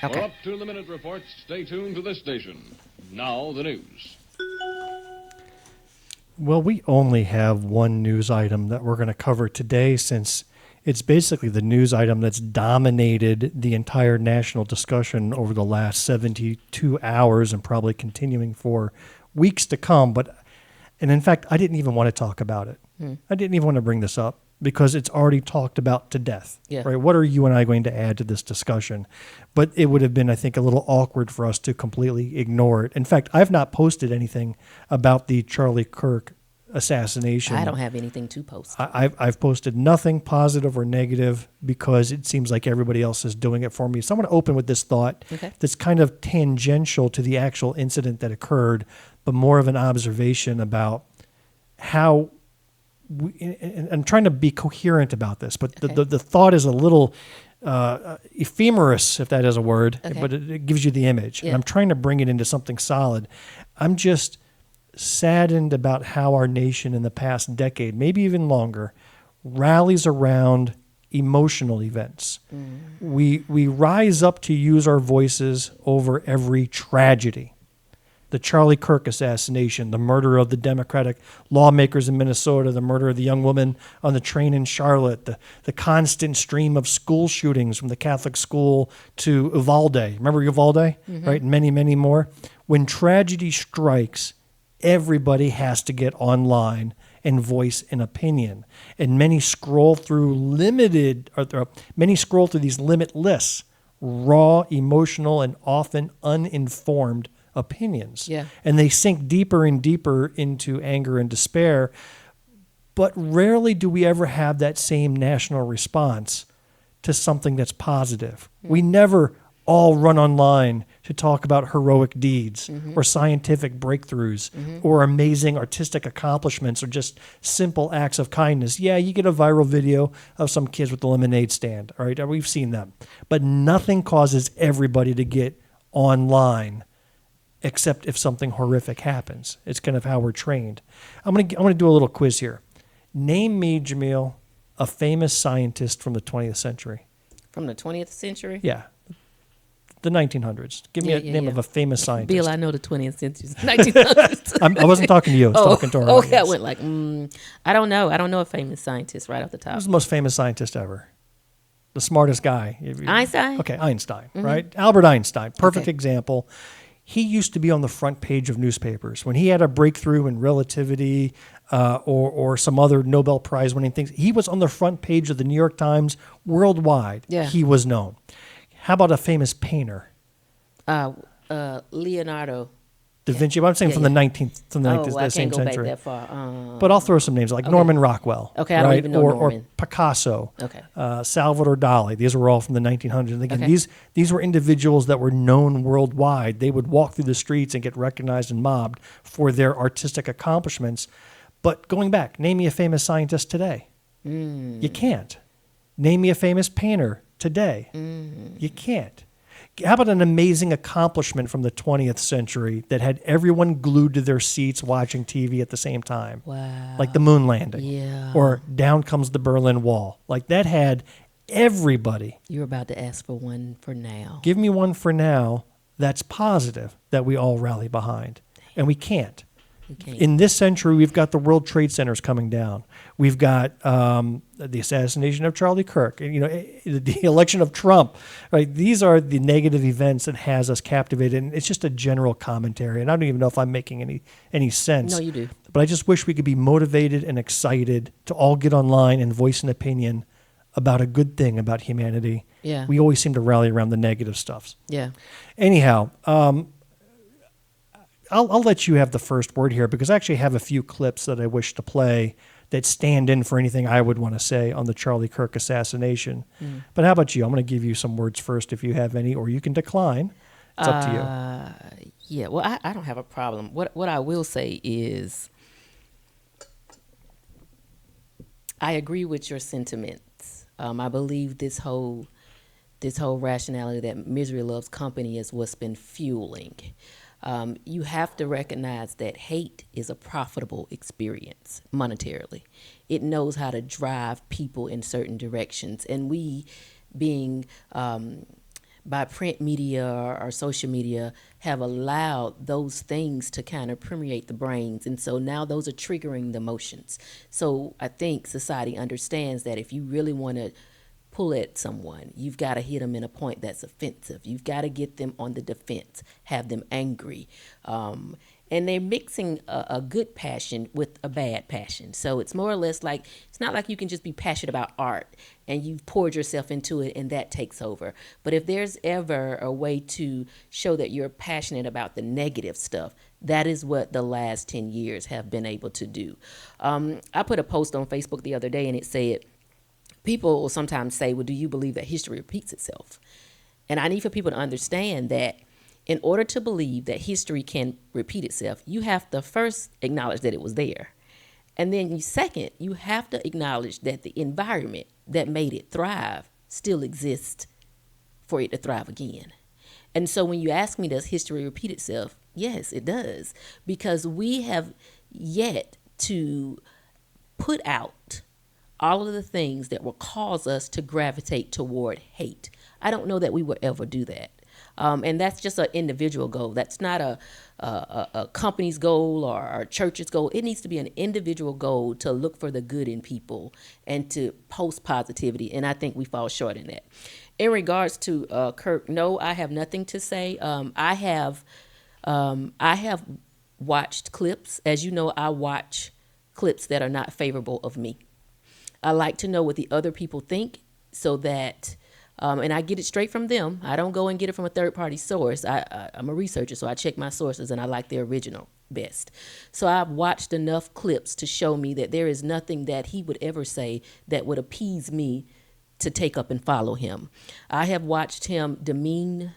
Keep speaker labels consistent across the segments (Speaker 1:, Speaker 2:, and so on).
Speaker 1: Okay.
Speaker 2: For up-to-the-minute reports, stay tuned to this station. Now the news.
Speaker 3: Well, we only have one news item that we're going to cover today, since it's basically the news item that's dominated the entire national discussion over the last 72 hours and probably continuing for weeks to come. And in fact, I didn't even want to talk about it. I didn't even want to bring this up because it's already talked about to death.
Speaker 1: Yeah.
Speaker 3: Right? What are you and I going to add to this discussion? But it would have been, I think, a little awkward for us to completely ignore it. In fact, I've not posted anything about the Charlie Kirk assassination.
Speaker 1: I don't have anything to post.
Speaker 3: I've posted nothing positive or negative because it seems like everybody else is doing it for me. So I'm going to open with this thought that's kind of tangential to the actual incident that occurred, but more of an observation about how and I'm trying to be coherent about this, but the thought is a little ephemerous, if that is a word, but it gives you the image. And I'm trying to bring it into something solid. I'm just saddened about how our nation in the past decade, maybe even longer, rallies around emotional events. We rise up to use our voices over every tragedy. The Charlie Kirk assassination, the murder of the Democratic lawmakers in Minnesota, the murder of the young woman on the train in Charlotte, the constant stream of school shootings from the Catholic school to Uvalde. Remember Uvalde? Right? And many, many more. When tragedy strikes, everybody has to get online and voice an opinion. And many scroll through these limitless, raw, emotional, and often uninformed opinions. And they sink deeper and deeper into anger and despair. But rarely do we ever have that same national response to something that's positive. We never all run online to talk about heroic deeds or scientific breakthroughs or amazing artistic accomplishments or just simple acts of kindness. Yeah, you get a viral video of some kids with the lemonade stand. All right, we've seen them. But nothing causes everybody to get online except if something horrific happens. It's kind of how we're trained. I'm gonna do a little quiz here. Name me, Jamil, a famous scientist from the 20th century.
Speaker 1: From the 20th century?
Speaker 3: Yeah. The 1900s. Give me a name of a famous scientist.
Speaker 1: Bill, I know the 20th century. 1900s.
Speaker 3: I wasn't talking to you. I was talking to our audience.
Speaker 1: I went like, I don't know. I don't know a famous scientist right off the top.
Speaker 3: Who's the most famous scientist ever? The smartest guy.
Speaker 1: Einstein?
Speaker 3: Okay, Einstein, right? Albert Einstein. Perfect example. He used to be on the front page of newspapers. When he had a breakthrough in relativity or some other Nobel Prize winning things, he was on the front page of the New York Times worldwide.
Speaker 1: Yeah.
Speaker 3: He was known. How about a famous painter?
Speaker 1: Leonardo
Speaker 3: Da Vinci. Well, I'm saying from the 19th, from the 19th,
Speaker 1: I
Speaker 3: same
Speaker 1: can't go
Speaker 3: century.
Speaker 1: back that far.
Speaker 3: But I'll throw some names like Norman Rockwell.
Speaker 1: Okay, I don't even know
Speaker 3: or
Speaker 1: Norman.
Speaker 3: Picasso.
Speaker 1: Okay.
Speaker 3: Salvador Dali. These were all from the 1900s. And again, these were individuals that were known worldwide. They would walk through the streets and get recognized and mobbed for their artistic accomplishments. But going back, name me a famous scientist today. You can't. Name me a famous painter today. You can't. How about an amazing accomplishment from the 20th century that had everyone glued to their seats watching TV at the same time?
Speaker 1: Wow.
Speaker 3: Like the moon landing.
Speaker 1: Yeah.
Speaker 3: Or down comes the Berlin Wall. Like that had everybody.
Speaker 1: You're about to ask for one for now.
Speaker 3: Give me one for now that's positive that we all rally behind. And we can't. In this century, we've got the World Trade Centers coming down. We've got the assassination of Charlie Kirk. The election of Trump. Right? These are the negative events that has us captivated. And it's just a general commentary. And I don't even know if I'm making any sense.
Speaker 1: No, you do.
Speaker 3: But I just wish we could be motivated and excited to all get online and voice an opinion about a good thing about humanity.
Speaker 1: Yeah.
Speaker 3: We always seem to rally around the negative stuff.
Speaker 1: Yeah.
Speaker 3: Anyhow, I'll let you have the first word here because I actually have a few clips that I wish to play that stand in for anything I would want to say on the Charlie Kirk assassination. But how about you? I'm going to give you some words first if you have any, or you can decline. It's up to you.
Speaker 1: Yeah, well, I don't have a problem. What I will say is I agree with your sentiments. I believe this whole rationality that misery loves company is what's been fueling. You have to recognize that hate is a profitable experience monetarily. It knows how to drive people in certain directions. And we being by print media or social media have allowed those things to kind of permeate the brains. And so now those are triggering the emotions. So I think society understands that if you really want to pull at someone, you've got to hit them in a point that's offensive. You've got to get them on the defense, have them angry. And they're mixing a good passion with a bad passion. So it's more or less like, it's not like you can just be passionate about art and you've poured yourself into it and that takes over. But if there's ever a way to show that you're passionate about the negative stuff, that is what the last 10 years have been able to do. I put a post on Facebook the other day and it said, people will sometimes say, well, do you believe that history repeats itself? And I need for people to understand that in order to believe that history can repeat itself, you have to first acknowledge that it was there. And then second, you have to acknowledge that the environment that made it thrive still exists for it to thrive again. And so when you ask me, does history repeat itself? Yes, it does. Because we have yet to put out all of the things that will cause us to gravitate toward hate. I don't know that we will ever do that. And that's just an individual goal. That's not a company's goal or a church's goal. It needs to be an individual goal to look for the good in people and to post positivity. And I think we fall short in that. In regards to Kirk, no, I have nothing to say. I have watched clips. As you know, I watch clips that are not favorable of me. I like to know what the other people think so that and I get it straight from them. I don't go and get it from a third-party source. I'm a researcher, so I check my sources, and I like the original best. So I've watched enough clips to show me that there is nothing that he would ever say that would appease me to take up and follow him. I have watched him demean,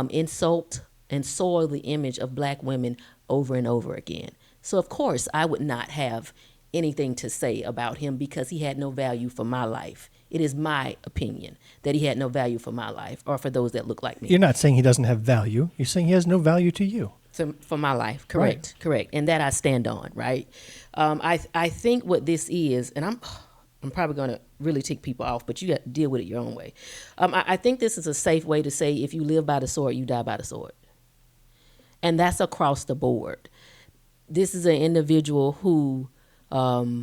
Speaker 1: insult, and soil the image of black women over and over again. So, of course, I would not have anything to say about him because he had no value for my life. It is my opinion that he had no value for my life or for those that look like me.
Speaker 3: You're not saying he doesn't have value. You're saying he has no value to you.
Speaker 1: So, for my life, correct, right. Correct. And that I stand on, right? I think what this is, and I'm probably going to really tick people off, but you got to deal with it your own way. I think this is a safe way to say if you live by the sword, you die by the sword. And that's across the board. This is an individual who I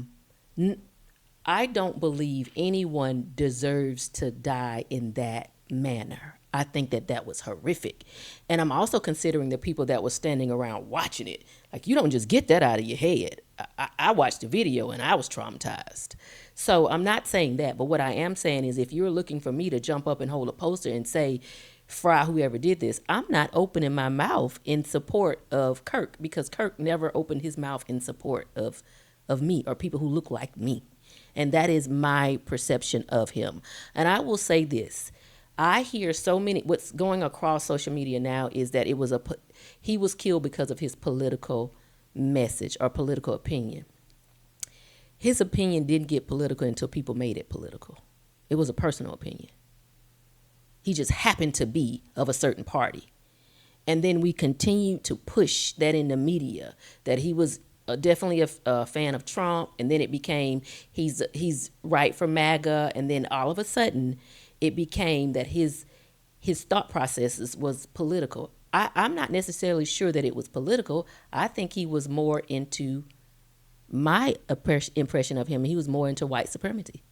Speaker 1: don't believe anyone deserves to die in that manner. I think that was horrific. And I'm also considering the people that were standing around watching it. Like, you don't just get that out of your head. I watched the video and I was traumatized. So I'm not saying that, but what I am saying is if you're looking for me to jump up and hold a poster and say, fry whoever did this, I'm not opening my mouth in support of Kirk because Kirk never opened his mouth in support of me or people who look like me. And that is my perception of him. And I will say this. I hear so many, what's going across social media now is that he was killed because of his political message or political opinion. His opinion didn't get political until people made it political. It was a personal opinion. He just happened to be of a certain party. And then we continued to push that in the media, that he was definitely a fan of Trump, and then it became he's right for MAGA, and then all of a sudden it became that his thought processes was political. I'm not necessarily sure that it was political. I think he was more into my impression of him. He was more into white supremacy.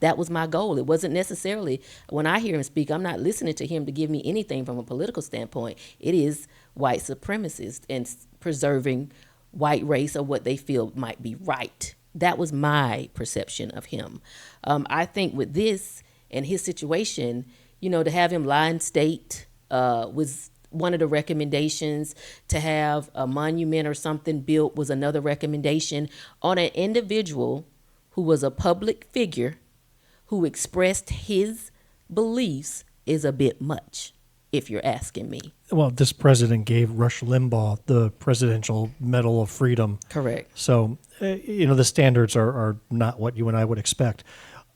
Speaker 1: That was my goal. It wasn't necessarily, when I hear him speak, I'm not listening to him to give me anything from a political standpoint. It is white supremacists and preserving white race or what they feel might be right. That was my perception of him. I think with this and his situation, to have him lie in state was one of the recommendations. To have a monument or something built was another recommendation on an individual who was a public figure who expressed his beliefs is a bit much, if you're asking me.
Speaker 3: Well, this president gave Rush Limbaugh the Presidential Medal of Freedom.
Speaker 1: Correct.
Speaker 3: So, the standards are not what you and I would expect.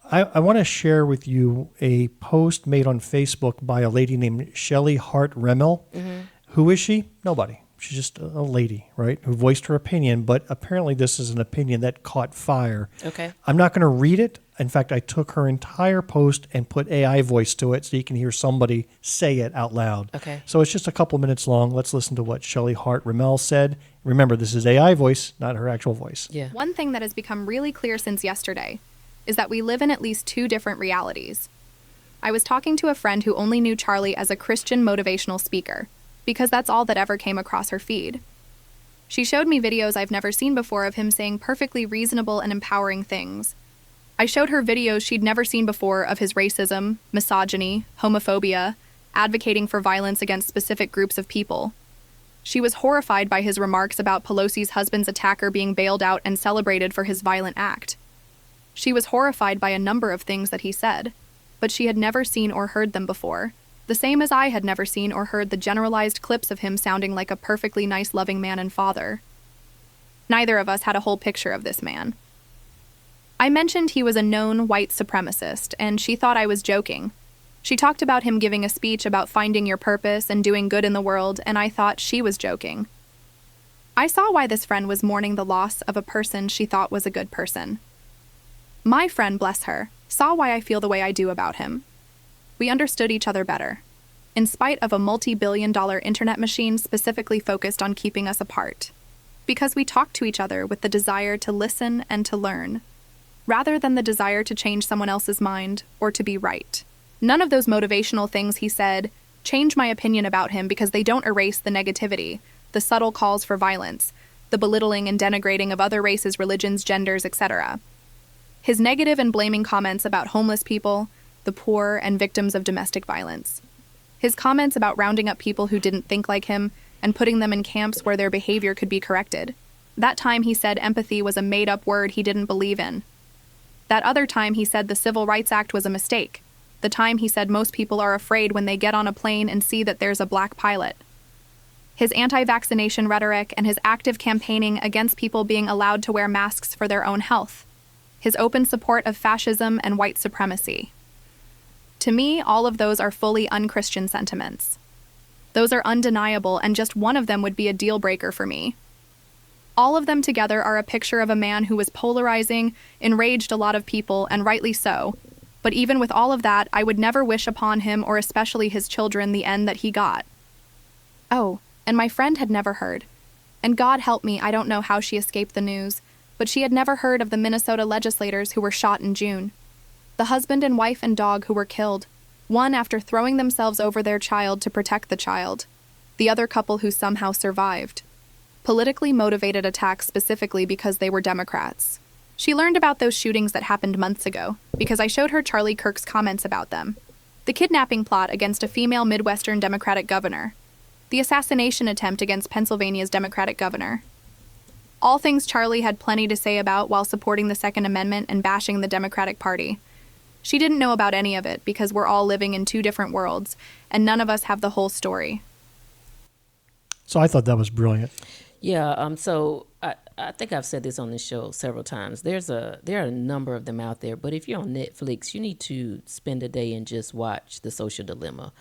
Speaker 3: I want to share with you a post made on Facebook by a lady named Shelley Hart Remmel. Mm-hmm. Who is she? Nobody. she's just a lady, right, who voiced her opinion, but apparently this is an opinion that caught fire.
Speaker 1: Okay.
Speaker 3: I'm not going to read it. In fact, I took her entire post and put AI voice to it so you can hear somebody say it out loud.
Speaker 1: Okay.
Speaker 3: So it's just a couple minutes long. Let's listen to what Shelley Hart Rimmel said. Remember, this is AI voice, not her actual voice.
Speaker 1: Yeah.
Speaker 4: One thing that has become really clear since yesterday is that we live in at least two different realities. I was talking to a friend who only knew Charlie as a Christian motivational speaker, because that's all that ever came across her feed. She showed me videos I've never seen before of him saying perfectly reasonable and empowering things. I showed her videos she'd never seen before of his racism, misogyny, homophobia, advocating for violence against specific groups of people. She was horrified by his remarks about Pelosi's husband's attacker being bailed out and celebrated for his violent act. She was horrified by a number of things that he said, but she had never seen or heard them before, the same as I had never seen or heard the generalized clips of him sounding like a perfectly nice, loving man and father. Neither of us had a whole picture of this man. I mentioned he was a known white supremacist, and she thought I was joking. She talked about him giving a speech about finding your purpose and doing good in the world, and I thought she was joking. I saw why this friend was mourning the loss of a person she thought was a good person. My friend, bless her, saw why I feel the way I do about him. We understood each other better, in spite of a multi-billion-dollar internet machine specifically focused on keeping us apart, because we talked to each other with the desire to listen and to learn, rather than the desire to change someone else's mind or to be right. None of those motivational things he said change my opinion about him because they don't erase the negativity, the subtle calls for violence, the belittling and denigrating of other races, religions, genders, etc. His negative and blaming comments about homeless people, the poor, and victims of domestic violence. His comments about rounding up people who didn't think like him and putting them in camps where their behavior could be corrected. That time he said empathy was a made-up word he didn't believe in. That other time he said the Civil Rights Act was a mistake. The time he said most people are afraid when they get on a plane and see that there's a black pilot. His anti-vaccination rhetoric and his active campaigning against people being allowed to wear masks for their own health. His open support of fascism and white supremacy. To me, all of those are fully unchristian sentiments. Those are undeniable, and just one of them would be a deal breaker for me. All of them together are a picture of a man who was polarizing, enraged a lot of people, and rightly so. But even with all of that, I would never wish upon him, or especially his children, the end that he got. Oh, and my friend had never heard. And God help me, I don't know how she escaped the news, but she had never heard of the Minnesota legislators who were shot in June. The husband and wife and dog who were killed, one after throwing themselves over their child to protect the child, the other couple who somehow survived. Politically motivated attacks specifically because they were Democrats. She learned about those shootings that happened months ago because I showed her Charlie Kirk's comments about them. The kidnapping plot against a female Midwestern Democratic governor. The assassination attempt against Pennsylvania's Democratic governor. All things Charlie had plenty to say about while supporting the Second Amendment and bashing the Democratic Party. She didn't know about any of it because we're all living in two different worlds, and none of us have the whole story.
Speaker 3: So I thought that was brilliant.
Speaker 1: Yeah, so I think I've said this on this show several times. There are a number of them out there, but if you're on Netflix, you need to spend a day and just watch The Social Dilemma.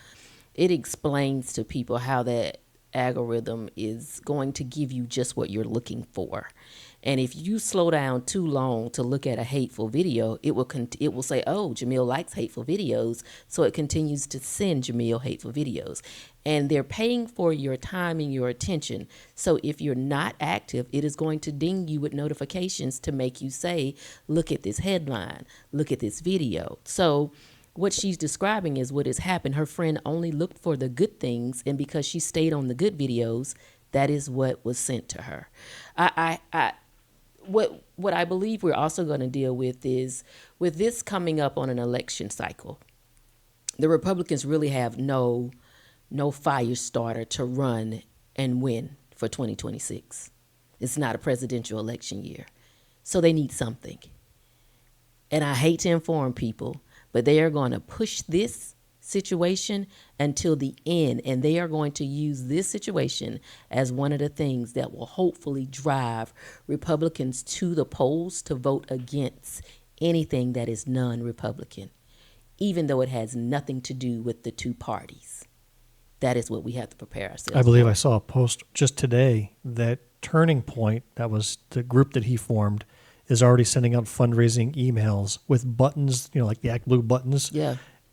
Speaker 1: It explains to people how that algorithm is going to give you just what you're looking for. And if you slow down too long to look at a hateful video, it will say, oh, Jamil likes hateful videos, so it continues to send Jamil hateful videos. And they're paying for your time and your attention. So if you're not active, it is going to ding you with notifications to make you say, look at this headline, look at this video. So what she's describing is what has happened. Her friend only looked for the good things, and because she stayed on the good videos, that is what was sent to her. What I believe we're also going to deal with is, with this coming up on an election cycle, the Republicans really have no fire starter to run and win for 2026. It's not a presidential election year. So they need something. And I hate to inform people, but they are going to push this situation until the end, and they are going to use this situation as one of the things that will hopefully drive Republicans to the polls to vote against anything that is non-Republican, even though it has nothing to do with the two parties. that is what we have to prepare ourselves
Speaker 3: I believe
Speaker 1: for.
Speaker 3: I saw a post just today that Turning Point, that was the group that he formed, is already sending out fundraising emails with buttons, like the Act Blue buttons,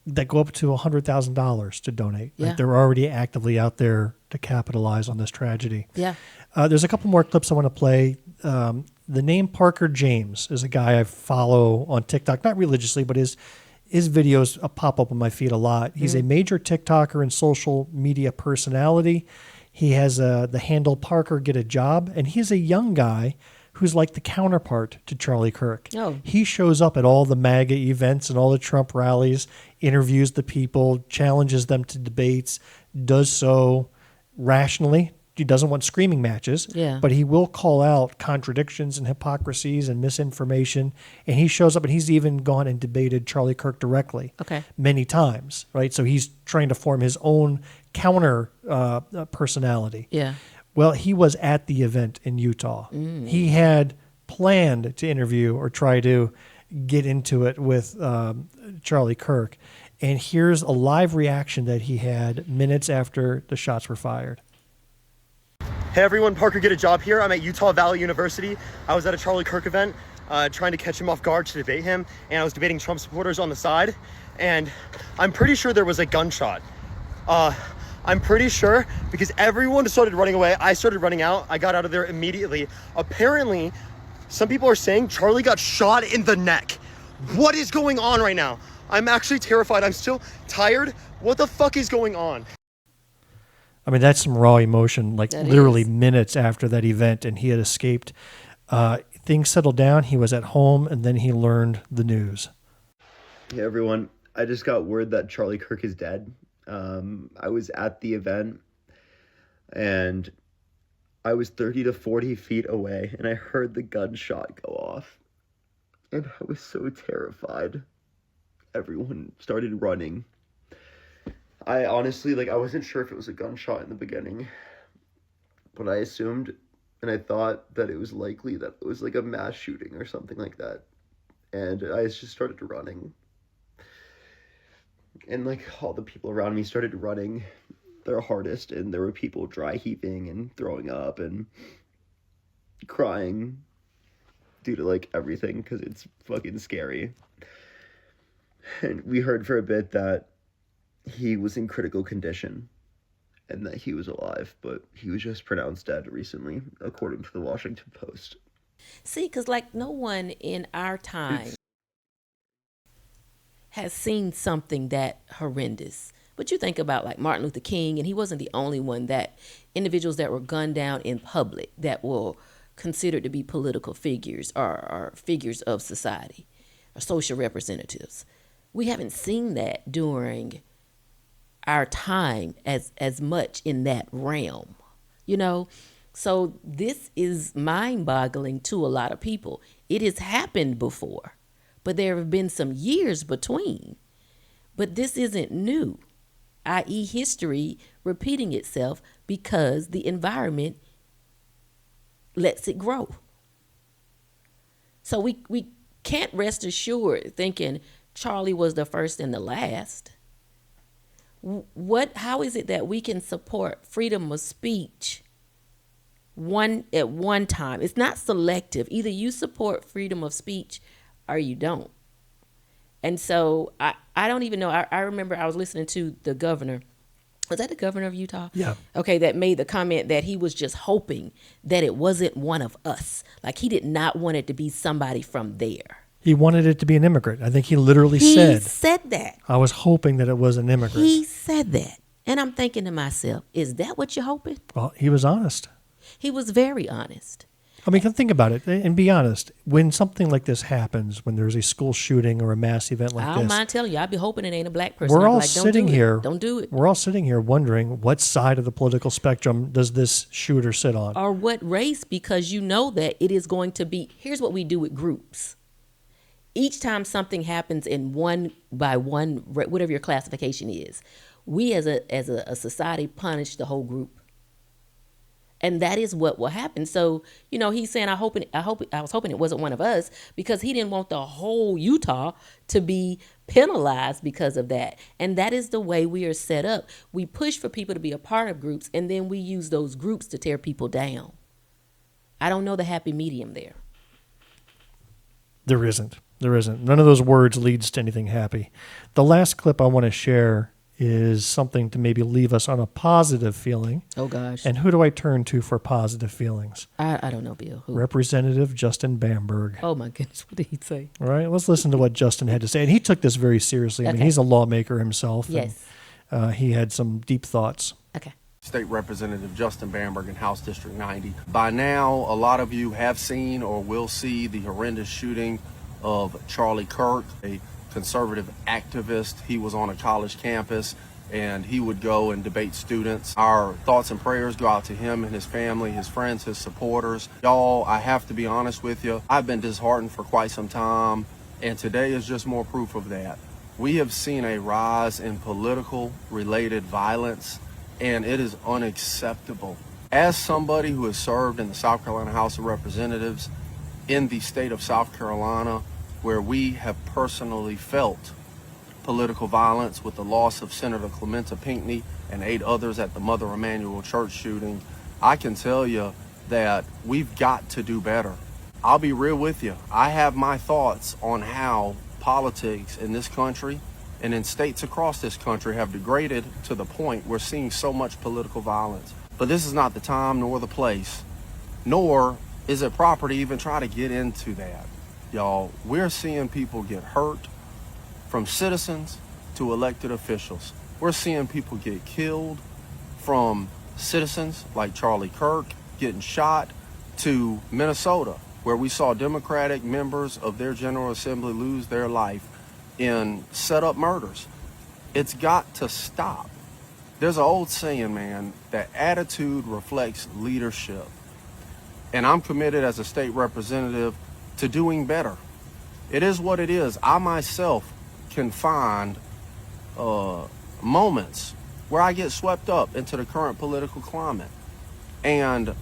Speaker 3: that go up to $100,000 to donate.
Speaker 1: Yeah.
Speaker 3: Like they're already actively out there to capitalize on this tragedy.
Speaker 1: Yeah.
Speaker 3: There's a couple more clips I want to play. The name Parker James is a guy I follow on TikTok, not religiously, but his videos pop up on my feed a lot. He's a major TikToker and social media personality. He has the handle ParkerGetAJob, and he's a young guy who's like the counterpart to Charlie Kirk.
Speaker 1: Oh.
Speaker 3: He shows up at all the MAGA events and all the Trump rallies, interviews the people, challenges them to debates, does so rationally. He doesn't want screaming matches, but he will call out contradictions and hypocrisies and misinformation. And he shows up, and he's even gone and debated Charlie Kirk directly many times, right? So he's trying to form his own counter personality.
Speaker 1: Yeah.
Speaker 3: Well, he was at the event in Utah. He had planned to interview or try to get into it with Charlie Kirk. And here's a live reaction that he had minutes after the shots were fired.
Speaker 5: Hey everyone, Parker Get a Job here. I'm at Utah Valley University. I was at a Charlie Kirk event trying to catch him off guard to debate him, and I was debating Trump supporters on the side, and I'm pretty sure there was a gunshot. I'm pretty sure because everyone started running away. I started running out. I got out of there immediately. Apparently, some people are saying Charlie got shot in the neck. What is going on right now? I'm actually terrified. I'm still tired. What the fuck is going on?
Speaker 3: I mean, that's some raw emotion, like
Speaker 1: That
Speaker 3: literally
Speaker 1: is.
Speaker 3: minutes after that event, and he had escaped. Things settled down. He was at home, and then he learned the news.
Speaker 6: Hey, everyone. I just got word that Charlie Kirk is dead. I was at the event, and I was 30 to 40 feet away, and I heard the gunshot go off. And I was so terrified. Everyone started running. I honestly, I wasn't sure if it was a gunshot in the beginning, but I assumed and I thought that it was likely that it was like a mass shooting or something like that. And I just started running. And all the people around me started running their hardest, and there were people dry heaving and throwing up and crying due to everything because it's fucking scary. And we heard for a bit that he was in critical condition and that he was alive, but he was just pronounced dead recently, according to the Washington Post.
Speaker 1: See, because no one in our time has seen something that horrendous. But you think about Martin Luther King, and he wasn't the only one, that individuals that were gunned down in public that were considered to be political figures or figures of society or social representatives. We haven't seen that during our time as much in that realm, So this is mind-boggling to a lot of people. It has happened before, but there have been some years between. But this isn't new, i.e. history repeating itself because the environment lets it grow. So we can't rest assured thinking Charlie was the first and the last. How is it that we can support freedom of speech at one time? It's not selective. Either you support freedom of speech or you don't. And so I don't even know. I remember I was listening to the governor. Was that the governor of Utah?
Speaker 3: Yeah.
Speaker 1: Okay, that made the comment that he was just hoping that it wasn't one of us. He did not want it to be somebody from there.
Speaker 3: He wanted it to be an immigrant. I think he literally
Speaker 1: He
Speaker 3: said
Speaker 1: that.
Speaker 3: I was hoping that it was an immigrant.
Speaker 1: He said that. And I'm thinking to myself, is that what you're hoping?
Speaker 3: Well, he was honest.
Speaker 1: He was very honest.
Speaker 3: I mean, think about it and be honest. When something like this happens, when there's a school shooting or a mass event like
Speaker 1: I
Speaker 3: this,
Speaker 1: don't mind telling you, I'd be hoping it ain't a black person.
Speaker 3: we're
Speaker 1: I'd be
Speaker 3: all
Speaker 1: like, don't
Speaker 3: sitting
Speaker 1: do it.
Speaker 3: here.
Speaker 1: Don't do it.
Speaker 3: We're all sitting here wondering what side of the political spectrum does this shooter sit on?
Speaker 1: Or what race, because you know that it is going to be, here's what we do with groups. Each time something happens in one by one, whatever your classification is, we as a society punish the whole group. And that is what will happen. So, he's saying, I was hoping it wasn't one of us, because he didn't want the whole Utah to be penalized because of that. And that is the way we are set up. We push for people to be a part of groups, and then we use those groups to tear people down. I don't know the happy medium there.
Speaker 3: There isn't. None of those words leads to anything happy. The last clip I want to share is something to maybe leave us on a positive feeling.
Speaker 1: Oh, gosh.
Speaker 3: And who do I turn to for positive feelings?
Speaker 1: I don't know, Bill. Who?
Speaker 3: Representative Justin Bamberg.
Speaker 1: Oh, my goodness. What did he say?
Speaker 3: All right, let's listen to what Justin had to say. And he took this very seriously. I mean, he's a lawmaker himself.
Speaker 1: Yes.
Speaker 3: And, he had some deep thoughts.
Speaker 1: Okay.
Speaker 7: State Representative Justin Bamberg in House District 90. By now, a lot of you have seen or will see the horrendous shooting of Charlie Kirk, a conservative activist. He was on a college campus and he would go and debate students. Our thoughts and prayers go out to him and his family, his friends, his supporters. Y'all, I have to be honest with you. I've been disheartened for quite some time, and today is just more proof of that. We have seen a rise in political related violence, and it is unacceptable. As somebody who has served in the South Carolina House of Representatives in the state of South Carolina, where we have personally felt political violence with the loss of Senator Clementa Pinckney and 8 others at the Mother Emanuel Church shooting, I can tell you that we've got to do better. I'll be real with you. I have my thoughts on how politics in this country and in states across this country have degraded to the point we're seeing so much political violence. But this is not the time nor the place, nor is it proper to even try to get into that. Y'all, we're seeing people get hurt, from citizens to elected officials. We're seeing people get killed, from citizens like Charlie Kirk getting shot, to Minnesota, where we saw Democratic members of their General Assembly lose their life in set-up murders. It's got to stop. There's an old saying, man, that attitude reflects leadership. And I'm committed as a state representative to doing better. It is what it is. I myself can find moments where I get swept up into the current political climate. And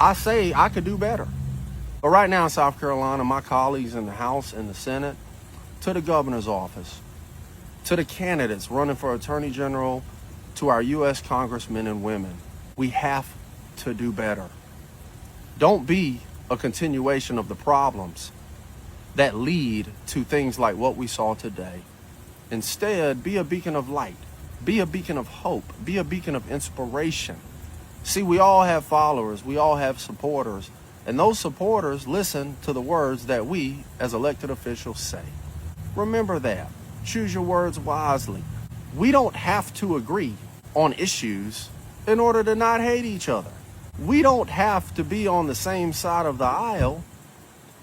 Speaker 7: I say I could do better. But right now in South Carolina, my colleagues in the House and the Senate, to the governor's office, to the candidates running for Attorney General, to our U.S. congressmen and women, we have to do better. Don't be a continuation of the problems that lead to things like what we saw today. Instead, be a beacon of light, be a beacon of hope, be a beacon of inspiration. See, we all have followers, we all have supporters, and those supporters listen to the words that we as elected officials say. Remember that. Choose your words wisely. We don't have to agree on issues in order to not hate each other. We don't have to be on the same side of the aisle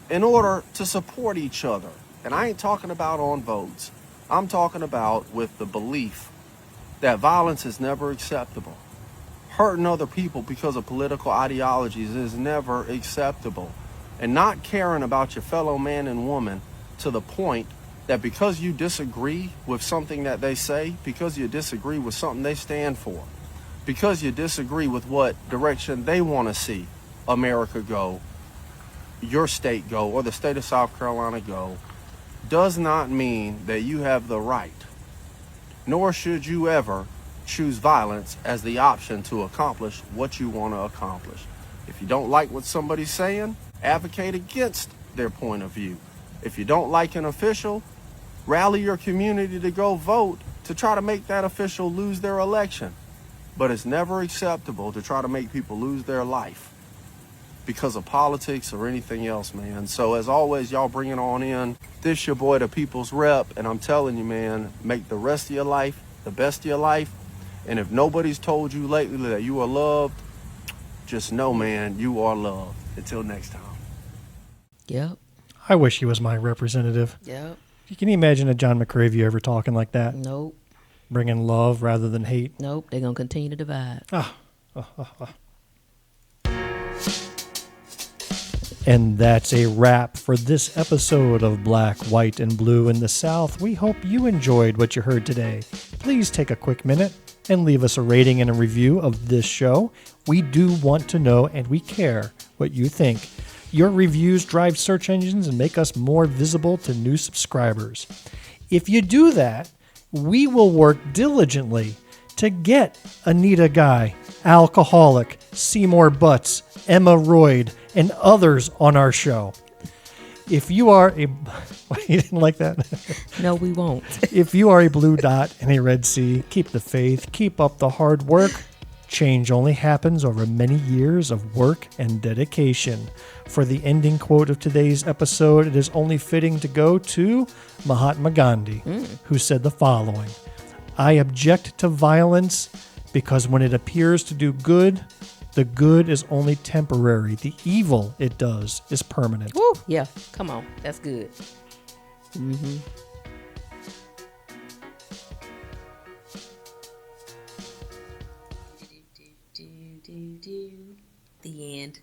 Speaker 7: in order to support each other. And I ain't talking about on votes. I'm talking about with the belief that violence is never acceptable. Hurting other people because of political ideologies is never acceptable. And not caring about your fellow man and woman to the point that because you disagree with something that they say, because you disagree with something they stand for, because you disagree with what direction they want to see America go, your state go, or the state of South Carolina go, does not mean that you have the right, nor should you ever choose violence as the option to accomplish what you want to accomplish. If you don't like what somebody's saying, advocate against their point of view. If you don't like an official, rally your community to go vote to try to make that official lose their election. But it's never acceptable to try to make people lose their life because of politics or anything else, man. So as always, y'all bring it on in. This your boy, the people's rep, and I'm telling you, man, make the rest of your life the best of your life. And if nobody's told you lately that you are loved, just know, man, you are loved. Until next time.
Speaker 1: Yep.
Speaker 3: I wish he was my representative.
Speaker 1: Yep.
Speaker 3: Can you imagine a John McCravey ever talking like that?
Speaker 1: Nope.
Speaker 3: Bringing love rather than hate?
Speaker 1: Nope. They're going to continue to divide.
Speaker 3: And that's a wrap for this episode of Black, White, and Blue in the South. We hope you enjoyed what you heard today. Please take a quick minute and leave us a rating and a review of this show. We do want to know and we care what you think. Your reviews drive search engines and make us more visible to new subscribers. If you do that, we will work diligently to get Anita Guy, Alcoholic, Seymour Butts, Emma Royd, and others on our show. If you are a... You didn't like that?
Speaker 1: No, we won't.
Speaker 3: If you are a blue dot in a red sea, keep the faith, keep up the hard work. Change only happens over many years of work and dedication. For the ending quote of today's episode, it is only fitting to go to Mahatma Gandhi, who said the following: I object to violence because when it appears to do good, the good is only temporary. The evil it does is permanent.
Speaker 1: Woo, yeah, come on. That's good. Mm-hmm. The end.